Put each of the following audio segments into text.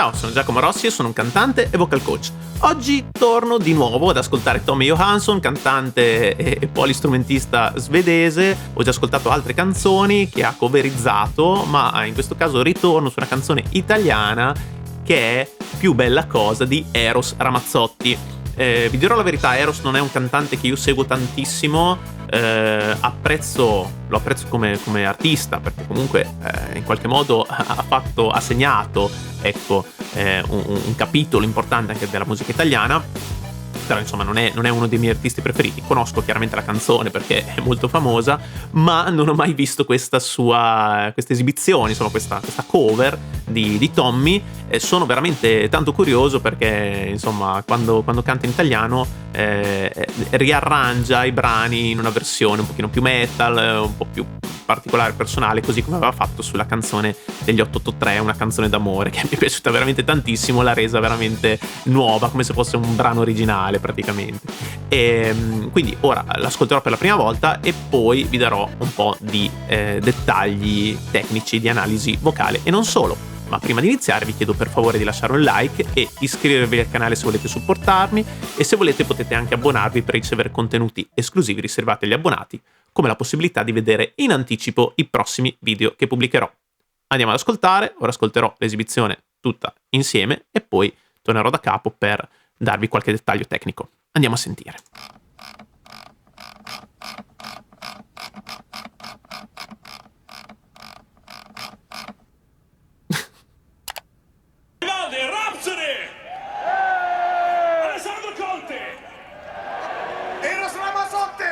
Ciao, sono Giacomo Rossi e sono un cantante e vocal coach. Oggi torno di nuovo ad ascoltare Tommy Johansson, cantante e polistrumentista svedese. Ho già ascoltato altre canzoni che ha coverizzato, ma in questo caso ritorno su una canzone italiana che è Più bella cosa di Eros Ramazzotti. Vi dirò la verità, Eros non è un cantante che io seguo tantissimo, lo apprezzo come artista, perché comunque in qualche modo ha segnato, ecco, un capitolo importante anche della musica italiana. Però insomma non è uno dei miei artisti preferiti. Conosco chiaramente la canzone perché è molto famosa, ma non ho mai visto questa esibizione, insomma questa cover di Tommy. Sono veramente tanto curioso perché insomma quando canta in italiano riarrangia i brani in una versione un pochino più metal, un po' più particolare, personale, così come aveva fatto sulla canzone degli 883, una canzone d'amore che mi è piaciuta veramente tantissimo, l'ha resa veramente nuova, come se fosse un brano originale praticamente. E quindi ora l'ascolterò per la prima volta e poi vi darò un po' di dettagli tecnici di analisi vocale e non solo. Ma prima di iniziare vi chiedo per favore di lasciare un like e iscrivervi al canale se volete supportarmi, e se volete potete anche abbonarvi per ricevere contenuti esclusivi riservati agli abbonati, come la possibilità di vedere in anticipo i prossimi video che pubblicherò. Andiamo ad ascoltare, ora ascolterò l'esibizione tutta insieme e poi tornerò da capo per darvi qualche dettaglio tecnico. Andiamo a sentire. Alessandro Conte! Eros Ramazzotti!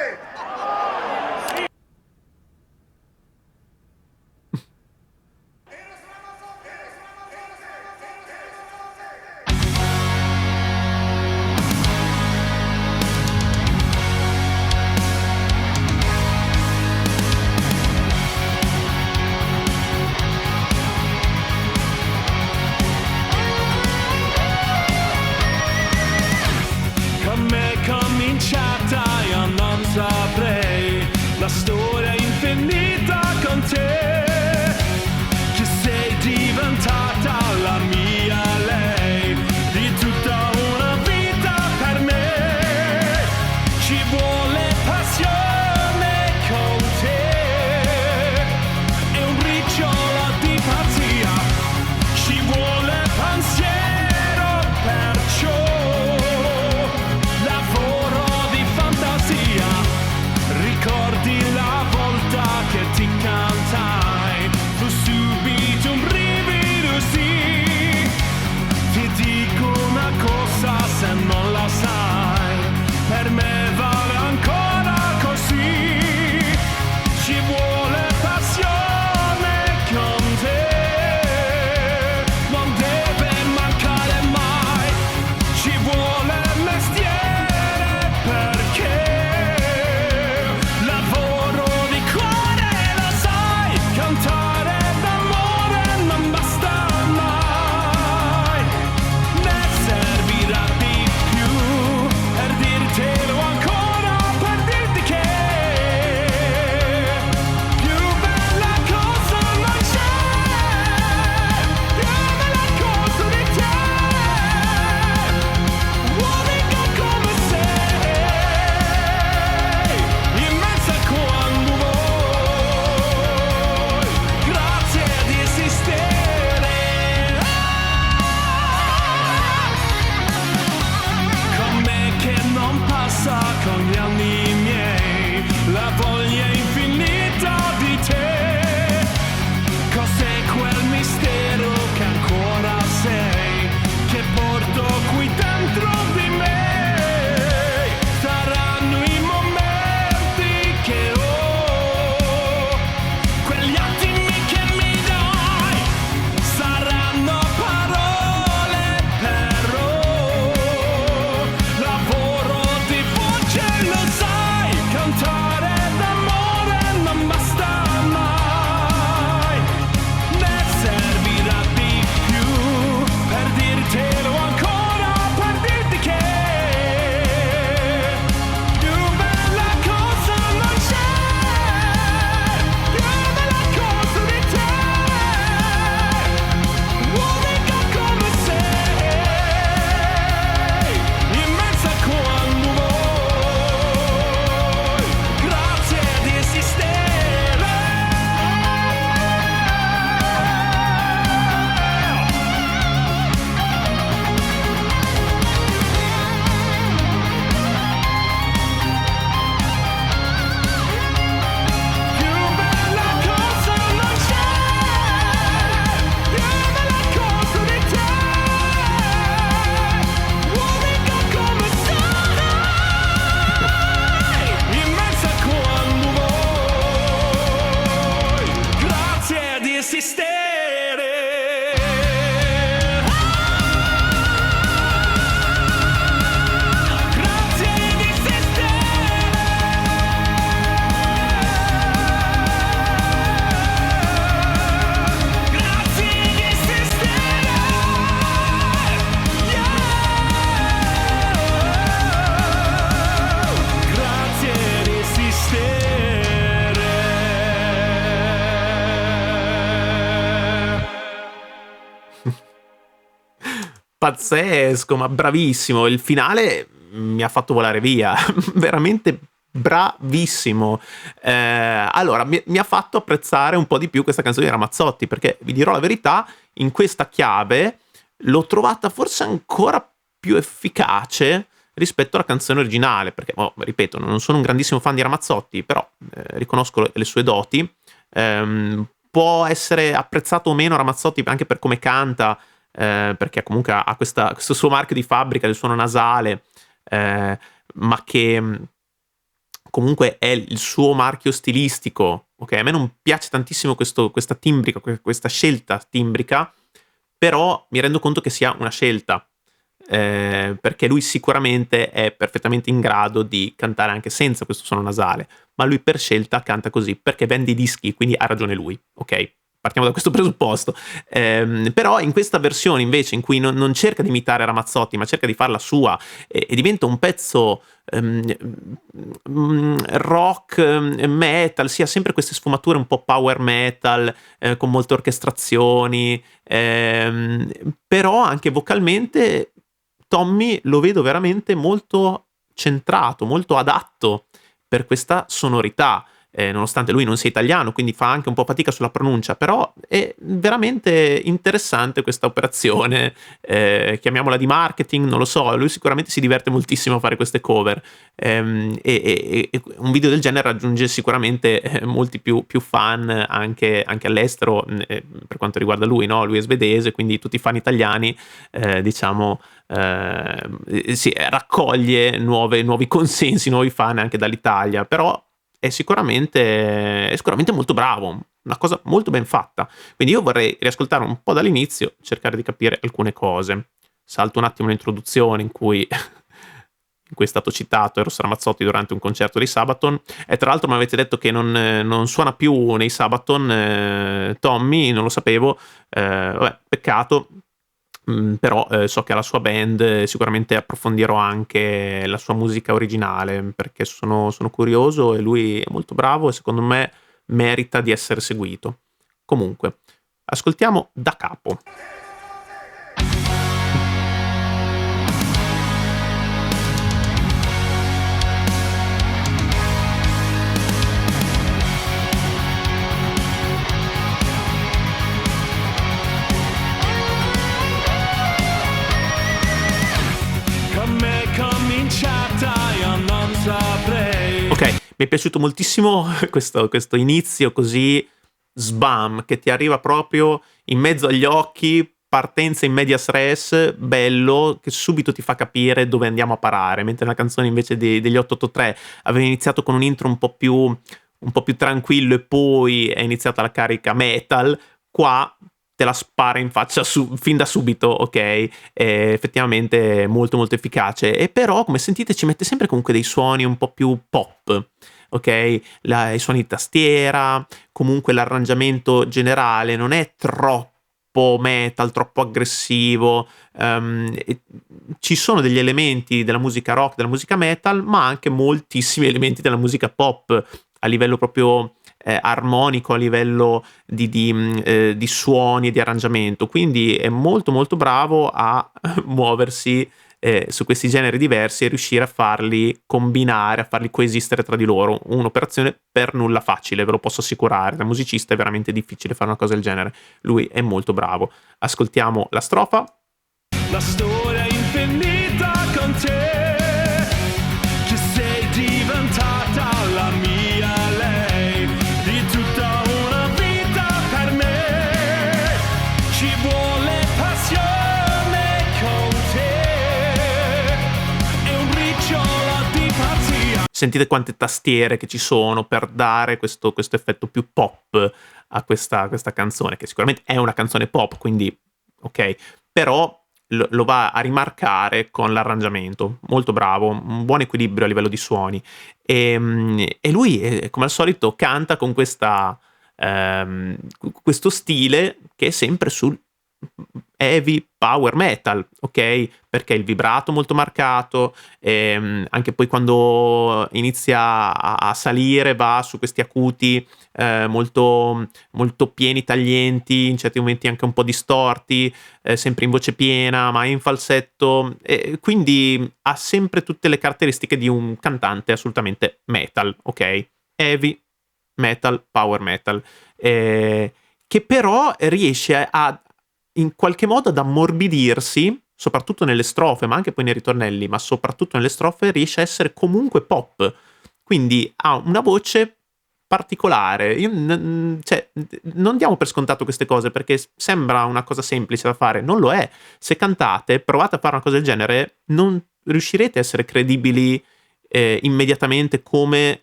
pazzesco, ma bravissimo. Il finale mi ha fatto volare via, veramente bravissimo. Allora, mi ha fatto apprezzare un po' di più questa canzone di Ramazzotti, perché vi dirò la verità, in questa chiave l'ho trovata forse ancora più efficace rispetto alla canzone originale, perché, ripeto, non sono un grandissimo fan di Ramazzotti, però riconosco le sue doti. Può essere apprezzato o meno Ramazzotti anche per come canta, perché comunque ha questo suo marchio di fabbrica del suono nasale, ma che comunque è il suo marchio stilistico. Ok, a me non piace tantissimo questa timbrica, questa scelta timbrica, però mi rendo conto che sia una scelta, perché lui sicuramente è perfettamente in grado di cantare anche senza questo suono nasale, ma lui per scelta canta così perché vende i dischi, quindi ha ragione lui, ok? Partiamo da questo presupposto. Però in questa versione invece in cui non cerca di imitare Ramazzotti, ma cerca di farla sua, e diventa un pezzo rock, metal, sì, ha sempre queste sfumature un po' power metal, con molte orchestrazioni, però anche vocalmente Tommy lo vedo veramente molto centrato, molto adatto per questa sonorità, nonostante lui non sia italiano, quindi fa anche un po' fatica sulla pronuncia, però è veramente interessante questa operazione, chiamiamola di marketing, non lo so, lui sicuramente si diverte moltissimo a fare queste cover, e un video del genere raggiunge sicuramente molti più fan anche all'estero, per quanto riguarda lui, no? Lui è svedese, quindi tutti i fan italiani, diciamo, sì, raccoglie nuovi consensi, nuovi fan anche dall'Italia, però è sicuramente molto bravo, una cosa molto ben fatta. Quindi io vorrei riascoltare un po' dall'inizio, cercare di capire alcune cose. Salto un attimo l'introduzione in cui è stato citato Eros Ramazzotti durante un concerto dei Sabaton, e tra l'altro mi avete detto che non suona più nei Sabaton, Tommy, non lo sapevo, vabbè, peccato. Però so che ha la sua band, sicuramente approfondirò anche la sua musica originale, perché sono curioso, e lui è molto bravo e secondo me merita di essere seguito. Comunque, ascoltiamo da capo. Ok, mi è piaciuto moltissimo questo inizio così sbam, che ti arriva proprio in mezzo agli occhi, partenza in medias res, bello, che subito ti fa capire dove andiamo a parare, mentre la canzone invece degli 883 aveva iniziato con un intro un po' più tranquillo e poi è iniziata la carica metal, qua te la spara in faccia fin da subito, ok? Effettivamente molto molto efficace, e però come sentite ci mette sempre comunque dei suoni un po' più pop, ok? I suoni di tastiera, comunque l'arrangiamento generale non è troppo metal, troppo aggressivo, ci sono degli elementi della musica rock, della musica metal, ma anche moltissimi elementi della musica pop a livello proprio armonico, a livello di suoni e di arrangiamento, quindi è molto molto bravo a muoversi su questi generi diversi e riuscire a farli combinare, a farli coesistere tra di loro. Un'operazione per nulla facile, ve lo posso assicurare. Da musicista è veramente difficile fare una cosa del genere. Lui è molto bravo. Ascoltiamo la strofa. La storia infinita con te, che sei diventata la mia lei, di tutta una vita per me, ci vuole passione con te, è un briciolo di pazzia. Sentite quante tastiere che ci sono per dare questo effetto più pop a questa canzone, che sicuramente è una canzone pop, quindi ok, però lo va a rimarcare con l'arrangiamento, molto bravo, un buon equilibrio a livello di suoni, e lui come al solito canta con questo stile che è sempre heavy power metal, ok? Perché il vibrato molto marcato, anche poi quando inizia a salire va su questi acuti molto, molto pieni, taglienti, in certi momenti anche un po' distorti, sempre in voce piena, ma in falsetto, quindi ha sempre tutte le caratteristiche di un cantante assolutamente metal, ok? Heavy metal, power metal, che però riesce a in qualche modo ad ammorbidirsi, soprattutto nelle strofe, ma anche poi nei ritornelli, ma soprattutto nelle strofe riesce a essere comunque pop. Quindi ha una voce particolare. Cioè, non diamo per scontato queste cose perché sembra una cosa semplice da fare, non lo è. Se cantate, provate a fare una cosa del genere, non riuscirete a essere credibili immediatamente come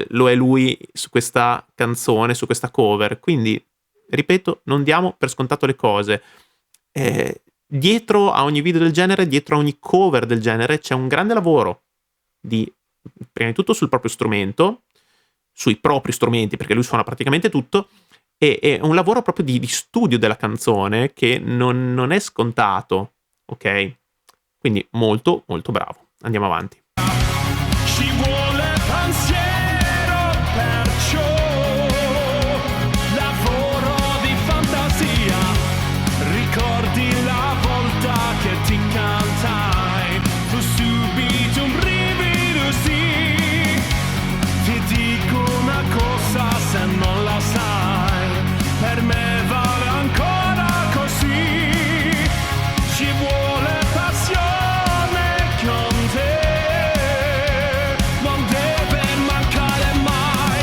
lo è lui su questa canzone, su questa cover. Quindi, ripeto, non diamo per scontato le cose. Dietro a ogni video del genere, dietro a ogni cover del genere, c'è un grande lavoro di, prima di tutto, sul proprio strumento, sui propri strumenti, perché lui suona praticamente tutto, e un lavoro proprio di studio della canzone che non è scontato, ok? Quindi molto, molto bravo. Andiamo avanti. Ci vuole pensiero, perciò lavoro di fantasia. Ricordi la volta che ti cantai, fu subito un brivido, sì. Ti dico una cosa se non la sai, per me vale ancora così. Ci vuole passione con te, non deve mancare mai.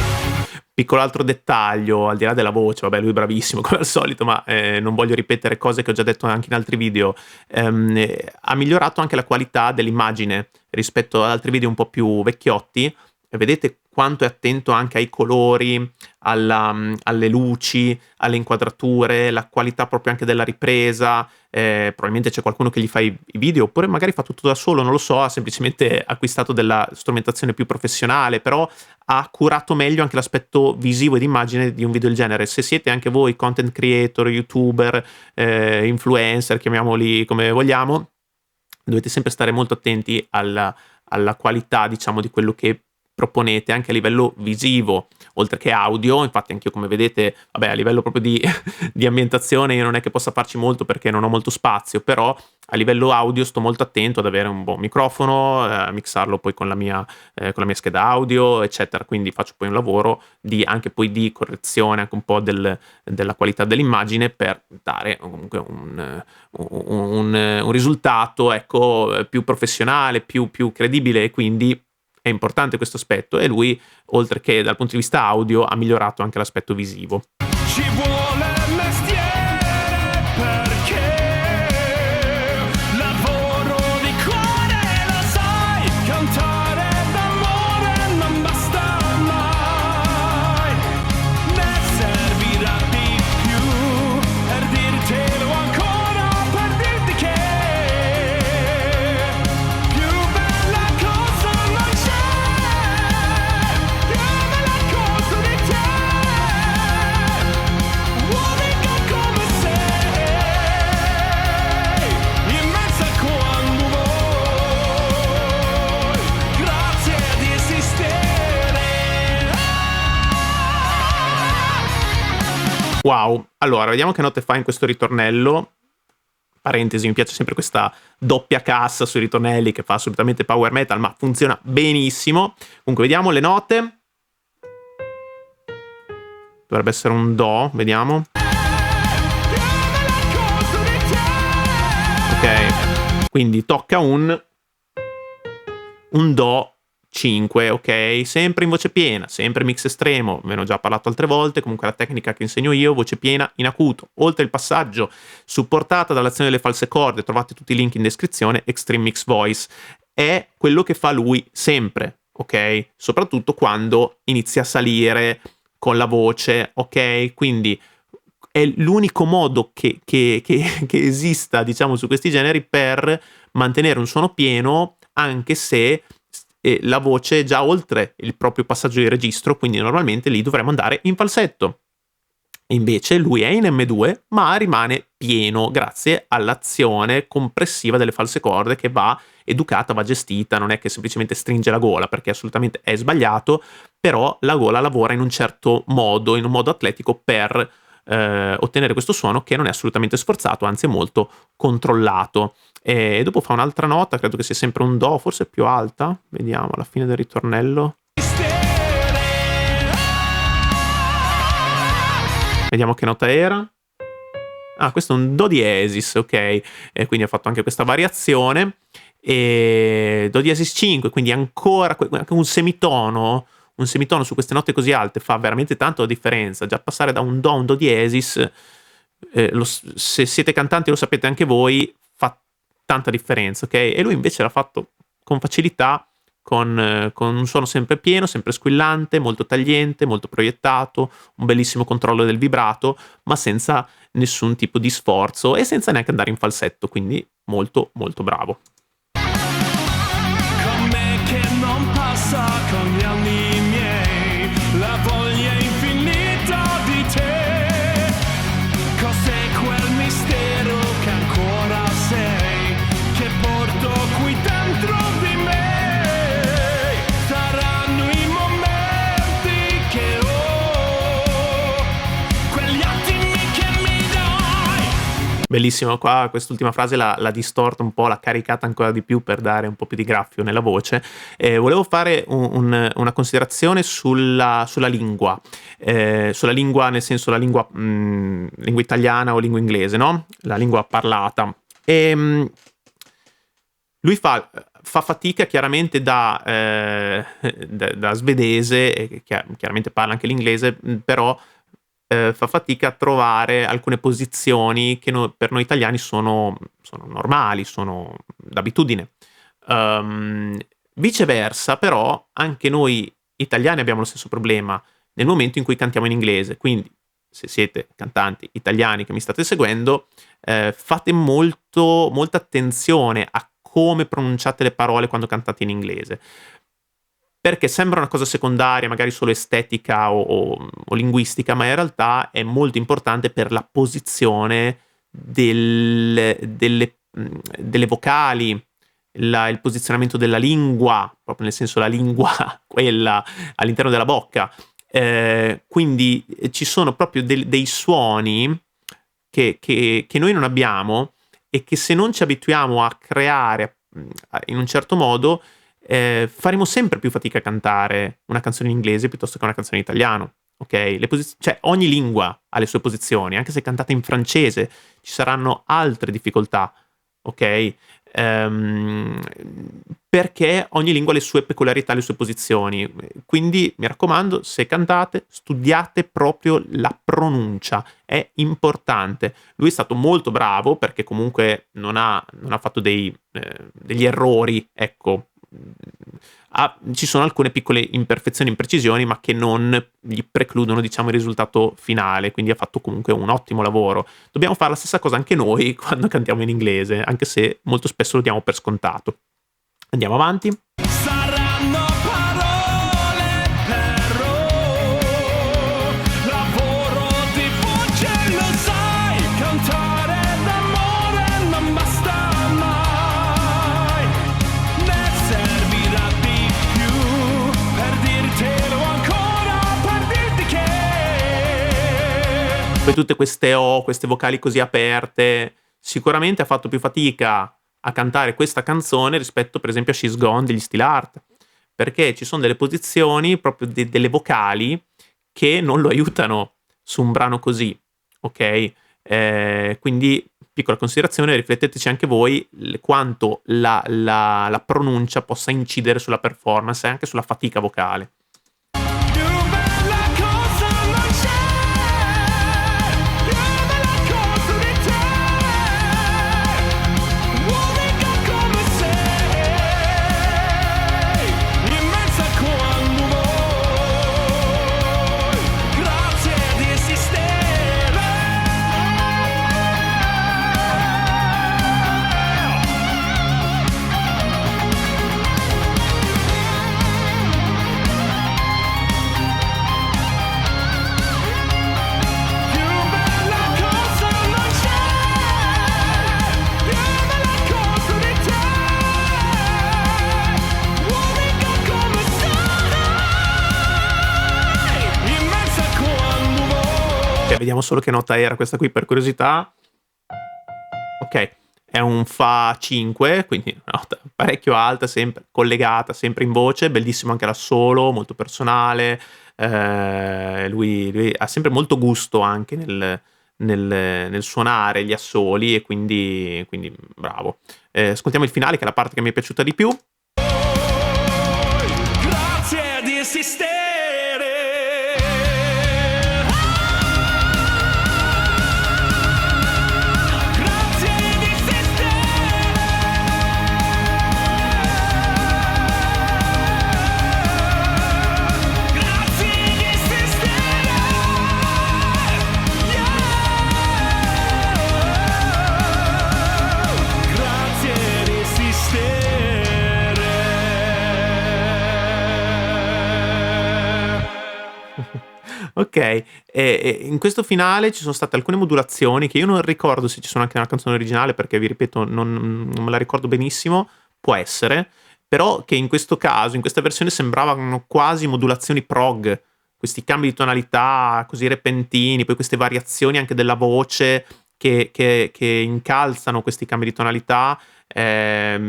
Piccolo altro dettaglio, al di là della voce, vabbè, lui è bravissimo come al solito, ma non voglio ripetere cose che ho già detto anche in altri video. Ha migliorato anche la qualità dell'immagine rispetto ad altri video un po' più vecchiotti. Vedete quanto è attento anche ai colori, alle luci, alle inquadrature, la qualità proprio anche della ripresa. Probabilmente c'è qualcuno che gli fa i video, oppure magari fa tutto da solo, non lo so, ha semplicemente acquistato della strumentazione più professionale, però ha curato meglio anche l'aspetto visivo ed immagine di un video del genere. Se siete anche voi content creator, youtuber, influencer, chiamiamoli come vogliamo, dovete sempre stare molto attenti alla qualità, diciamo, di quello che proponete anche a livello visivo, oltre che audio. Infatti anch'io, come vedete, vabbè, a livello proprio di ambientazione io non è che possa farci molto perché non ho molto spazio, però a livello audio sto molto attento ad avere un buon microfono, a mixarlo poi con la mia scheda audio, eccetera. Quindi faccio poi un lavoro anche poi di correzione, anche un po' della qualità dell'immagine, per dare comunque un risultato, ecco, più professionale, più credibile, e quindi è importante questo aspetto, e lui, oltre che dal punto di vista audio, ha migliorato anche l'aspetto visivo. Ci vuole mestiere, perché lavoro di cuore, lo sai, cantare d'amore non basta mai, ne servirà di più per dirtelo ancora, per dirti che più bella cosa non c'è, più bella cosa di te. Unica come sei, immensa quando vuoi, grazie di esistere. Wow, allora vediamo che note fa in questo ritornello. Parentesi, mi piace sempre questa doppia cassa sui ritornelli che fa assolutamente power metal, ma funziona benissimo. Comunque vediamo le note. Dovrebbe essere un do, vediamo. Ok, quindi tocca un do 5, ok? Sempre in voce piena, sempre mix estremo, ve ne ho già parlato altre volte. Comunque la tecnica che insegno io, voce piena in acuto, oltre il passaggio supportata dall'azione delle false corde, trovate tutti i link in descrizione. Extreme Mix Voice è quello che fa lui sempre, ok? Soprattutto quando inizia a salire con la voce, ok? Quindi è l'unico modo che esista, diciamo, su questi generi per mantenere un suono pieno, anche se la voce è già oltre il proprio passaggio di registro, quindi normalmente lì dovremmo andare in falsetto. E invece lui è in M2, ma rimane pieno grazie all'azione compressiva delle false corde che va educata, va gestita, non è che semplicemente stringe la gola, perché assolutamente è sbagliato, però la gola lavora in un certo modo, in un modo atletico per ottenere questo suono che non è assolutamente sforzato, anzi è molto controllato. E dopo fa un'altra nota, credo che sia sempre un Do, forse più alta, vediamo alla fine del ritornello. Vediamo che nota era. Ah, questo è un Do diesis, ok, e quindi ha fatto anche questa variazione. E Do diesis 5, quindi ancora anche un semitono su queste note così alte fa veramente tanto la differenza. Già passare da un Do a un Do diesis, se siete cantanti lo sapete anche voi, fa tanta differenza, ok? E lui invece l'ha fatto con facilità, con un suono sempre pieno, sempre squillante, molto tagliente, molto proiettato, un bellissimo controllo del vibrato, ma senza nessun tipo di sforzo e senza neanche andare in falsetto, quindi molto molto bravo. Con me che non passa con gli anni miei, la voglia infinita di te. Cos'è quel mistero che ancora sei, che porto qui dentro di me? Saranno i momenti che ho, quegli attimi che mi dai. Bellissimo, qua quest'ultima frase la distorta un po', l'ha caricata ancora di più per dare un po' più di graffio nella voce. Volevo fare una considerazione sulla lingua, sulla lingua nel senso la lingua italiana o lingua inglese, no? La lingua parlata. Lui fa fatica chiaramente da svedese, e chiaramente parla anche l'inglese, però fa fatica a trovare alcune posizioni che per noi italiani sono normali, sono d'abitudine. Viceversa, però, anche noi italiani abbiamo lo stesso problema nel momento in cui cantiamo in inglese. Quindi, se siete cantanti italiani che mi state seguendo, fate molta attenzione a come pronunciate le parole quando cantate in inglese. Perché sembra una cosa secondaria, magari solo estetica o linguistica, ma in realtà è molto importante per la posizione delle vocali, il posizionamento della lingua, proprio nel senso la lingua, quella all'interno della bocca. Quindi ci sono proprio dei suoni che noi non abbiamo e che se non ci abituiamo a creare in un certo modo, faremo sempre più fatica a cantare una canzone in inglese piuttosto che una canzone in italiano, ok? Cioè ogni lingua ha le sue posizioni, anche se cantate in francese ci saranno altre difficoltà, ok? Perché ogni lingua ha le sue peculiarità, le sue posizioni. Quindi mi raccomando, se cantate, studiate proprio la pronuncia, è importante. Lui è stato molto bravo perché comunque non ha fatto degli errori, ecco. Ci sono alcune piccole imperfezioni, imprecisioni, ma che non gli precludono, diciamo, il risultato finale, quindi ha fatto comunque un ottimo lavoro. Dobbiamo fare la stessa cosa anche noi quando cantiamo in inglese, anche se molto spesso lo diamo per scontato. Andiamo avanti. Saranno parole però, lavoro di voce, lo sai, cantare d'amore non basta mai, ne servirà di più per dirtelo ancora, per dirti che Poi tutte queste O, queste vocali così aperte, sicuramente ha fatto più fatica a cantare questa canzone rispetto per esempio a She's Gone degli Steel Art, perché ci sono delle posizioni proprio delle vocali che non lo aiutano su un brano così, ok? Quindi piccola considerazione, rifletteteci anche voi quanto la pronuncia possa incidere sulla performance e anche sulla fatica vocale. più bella cosa non c'è, più bella cosa di te, unica come sei, immensa quando vuoi, grazie di esistere. vediamo solo che nota era questa qui per curiosità. Ok, è un Fa 5, quindi una nota parecchio alta, sempre collegata, sempre in voce, bellissimo anche l'assolo, molto personale. Lui ha sempre molto gusto anche nel suonare gli assoli, e quindi bravo. Ascoltiamo il finale, che è la parte che mi è piaciuta di più. Grazie di esistere. Grazie di esistere. Grazie di esistere. Grazie di esistere. Ok, e in questo finale ci sono state alcune modulazioni che io non ricordo se ci sono anche nella canzone originale, perché vi ripeto non me la ricordo benissimo, può essere, però che in questo caso, in questa versione, sembravano quasi modulazioni prog, questi cambi di tonalità così repentini, poi queste variazioni anche della voce che incalzano questi cambi di tonalità. È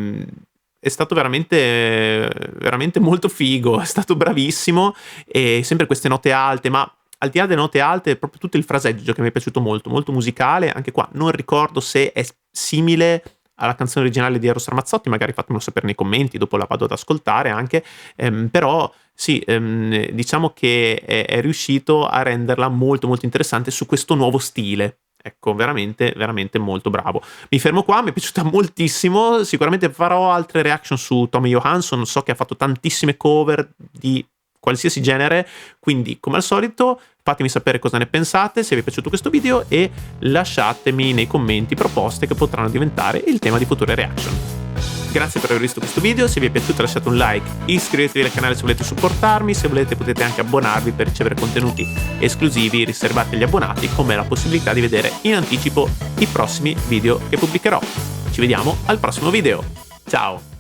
stato veramente molto figo, è stato bravissimo, e sempre queste note alte, ma al di là delle note alte, è proprio tutto il fraseggio che mi è piaciuto molto, molto musicale. Anche qua non ricordo se è simile alla canzone originale di Eros Ramazzotti, magari fatemelo sapere nei commenti, dopo la vado ad ascoltare anche, però sì, diciamo che è riuscito a renderla molto molto interessante su questo nuovo stile. Ecco, veramente molto bravo. Mi fermo qua, mi è piaciuta moltissimo, sicuramente farò altre reaction su Tommy Johansson, so che ha fatto tantissime cover di qualsiasi genere, quindi come al solito fatemi sapere cosa ne pensate, se vi è piaciuto questo video, e lasciatemi nei commenti proposte che potranno diventare il tema di future reaction. Grazie per aver visto questo video, se vi è piaciuto lasciate un like, iscrivetevi al canale se volete supportarmi, se volete potete anche abbonarvi per ricevere contenuti esclusivi riservati agli abbonati, come la possibilità di vedere in anticipo i prossimi video che pubblicherò. Ci vediamo al prossimo video, ciao!